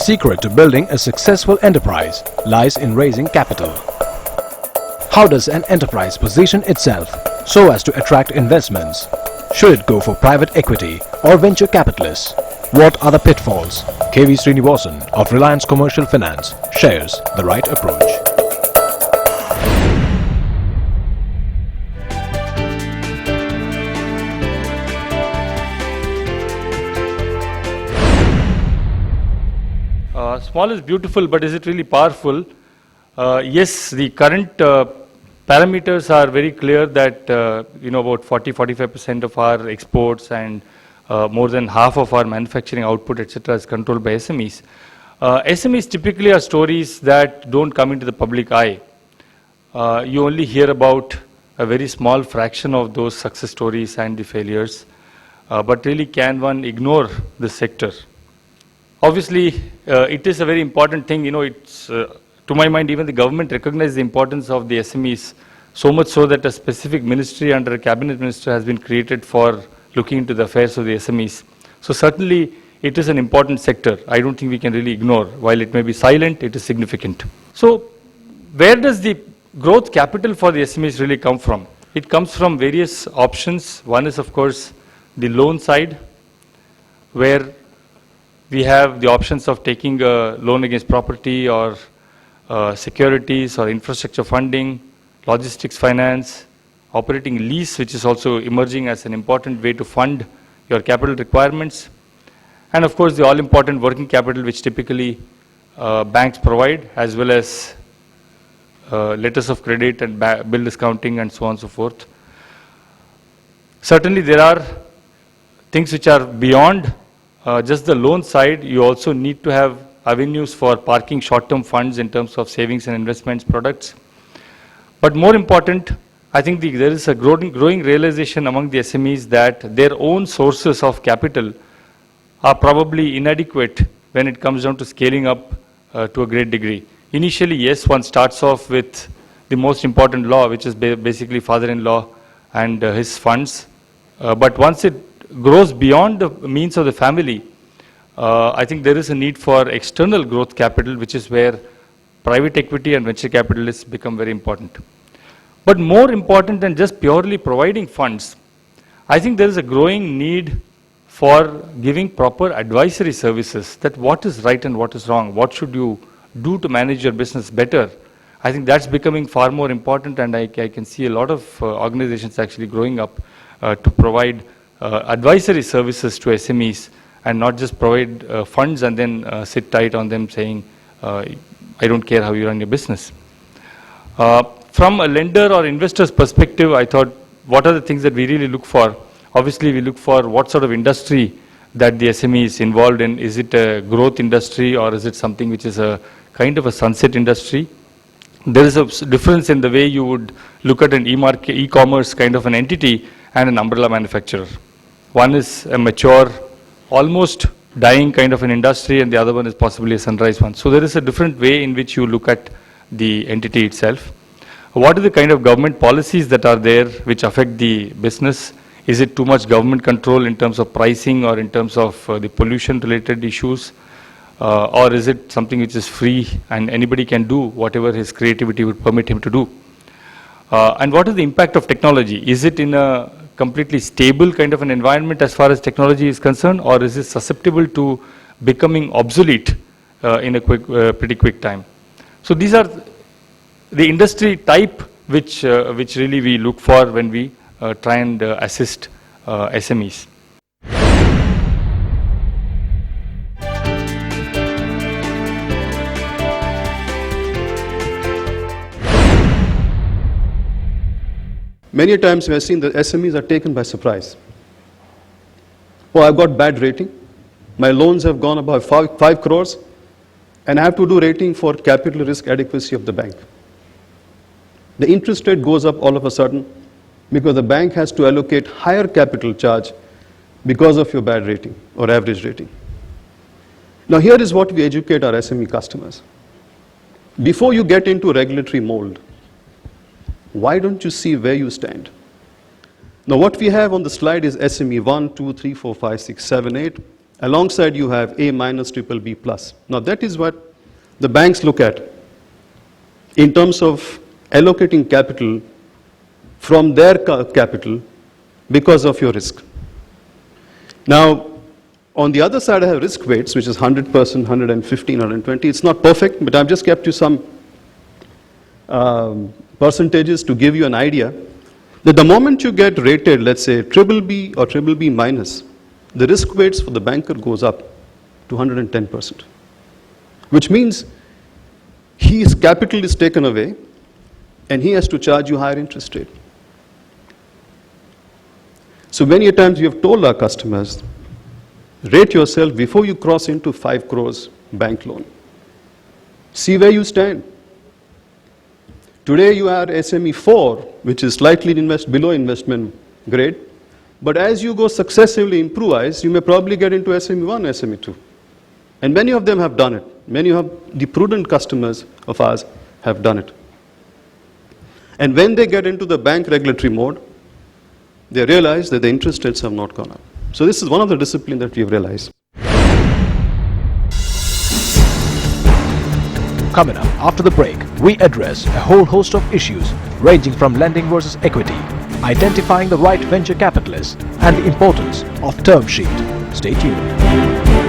secret to building a successful enterprise lies in raising capital. How does an enterprise position itself so as to attract investments? Should it go for private equity or venture capitalists? What are the pitfalls? KV Srinivasan of Reliance Commercial Finance shares the right approach. Small is beautiful, but is it really powerful? Yes, the current parameters are very clear that about 40-45% of our exports and more than half of our manufacturing output, etc., is controlled by SMEs. SMEs typically are stories that don't come into the public eye. You only hear about a very small fraction of those success stories and the failures. But really, can one ignore the sector? Obviously, it is a very important thing. It's to my mind, even the government recognizes the importance of the SMEs, so much so that a specific ministry under a cabinet minister has been created for looking into the affairs of the SMEs. So certainly, it is an important sector. I don't think we can really ignore. While it may be silent, it is significant. So where does the growth capital for the SMEs really come from? It comes from various options. One is, of course, the loan side, where we have the options of taking a loan against property or securities or infrastructure funding, logistics finance, operating lease, which is also emerging as an important way to fund your capital requirements, and of course the all-important working capital, which typically banks provide, as well as letters of credit and bill discounting and so on and so forth. Certainly there are things which are beyond just the loan side. You also need to have avenues for parking short-term funds in terms of savings and investments products. But more important, I think there is a growing realization among the SMEs that their own sources of capital are probably inadequate when it comes down to scaling up to a great degree. Initially, yes, one starts off with the most important law, which is basically father-in-law and his funds. But once it grows beyond the means of the family, I think there is a need for external growth capital, which is where private equity and venture capitalists become very important. But more important than just purely providing funds, I think there is a growing need for giving proper advisory services, that what is right and what is wrong, what should you do to manage your business better. I think that's becoming far more important, and I can see a lot of organizations actually growing up to provide advisory services to SMEs and not just provide funds and then sit tight on them saying, I don't care how you run your business. From a lender or investor's perspective, I thought, what are the things that we really look for? Obviously, we look for what sort of industry that the SME is involved in. Is it a growth industry, or is it something which is a kind of a sunset industry? There is a difference in the way you would look at an e-commerce kind of an entity and an umbrella manufacturer. One is a mature, almost dying kind of an industry, and the other one is possibly a sunrise one. So there is a different way in which you look at the entity itself. What are the kind of government policies that are there which affect the business? Is it too much government control in terms of pricing or in terms of the pollution related issues? Or is it something which is free and anybody can do whatever his creativity would permit him to do? And what is the impact of technology? Is it in a completely stable kind of an environment as far as technology is concerned, or is it susceptible to becoming obsolete in a pretty quick time? So these are the industry type which really we look for when we try and assist SMEs. Many times we have seen that SMEs are taken by surprise. Oh, I've got bad rating. My loans have gone above 5 crores, and I have to do rating for capital risk adequacy of the bank. The interest rate goes up all of a sudden because the bank has to allocate higher capital charge because of your bad rating or average rating. Now here is what we educate our SME customers. Before you get into regulatory mold, why don't you see where you stand? Now what we have on the slide is SME 1, 2, 3, 4, 5, 6, 7, 8. Alongside you have A minus, triple B plus. Now that is what the banks look at in terms of allocating capital from their capital because of your risk. Now, on the other side, I have risk weights, which is 100%, 115, 120. It's not perfect, but I've just kept you some percentages to give you an idea that the moment you get rated, let's say, triple B or triple B minus, the risk weights for the banker goes up to 110%, which means his capital is taken away and he has to charge you higher interest rate. So many a times we have told our customers, rate yourself before you cross into 5 crores bank loan. See where you stand. Today you are SME 4, which is slightly below investment grade, but as you go successively improvise, you may probably get into SME 1, SME 2. And many of them have done it. Many of the prudent customers of ours have done it. And when they get into the bank regulatory mode, they realize that the interest rates have not gone up. So this is one of the disciplines that we've realized. Coming up after the break, we address a whole host of issues ranging from lending versus equity, identifying the right venture capitalists, and the importance of term sheet. Stay tuned.